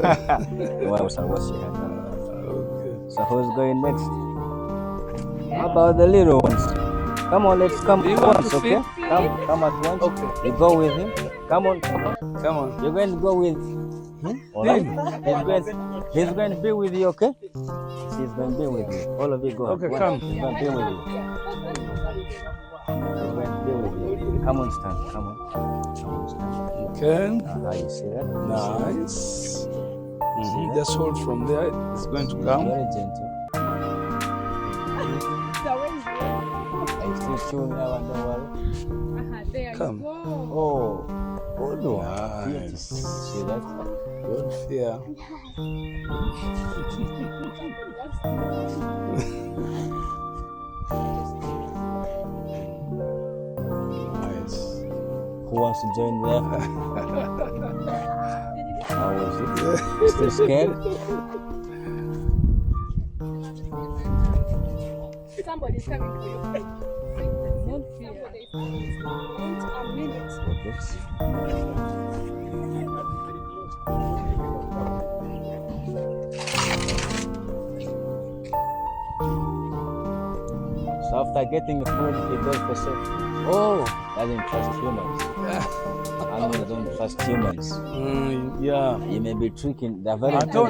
What she had done. Okay. So who's going next? How about the little ones? Come on, let's come at once, okay? Come at once. Okay. You go with him. Come on. You're going to go with him. All right. He's going to be with you, okay? He's going to be with you. All of you go. Okay, come. He's going to be with you. He's going to be with you. Come on, stand. Come on, stand. Okay. You see that? Nice. Just hold from there. It's going to come. Very gentle. Are you still chewing now? Don't worry. There Come. you go. Oh, good one. Nice. See that? Don't fear. Nice. Who wants to join there? How was it? Still scared? Somebody's coming for you. Don't fear. Wait a minute. Okay. So after getting the food, he goes for safety. Oh. Doesn't trust humans. Animals don't trust humans. Yeah. You may be tricking. They're very I told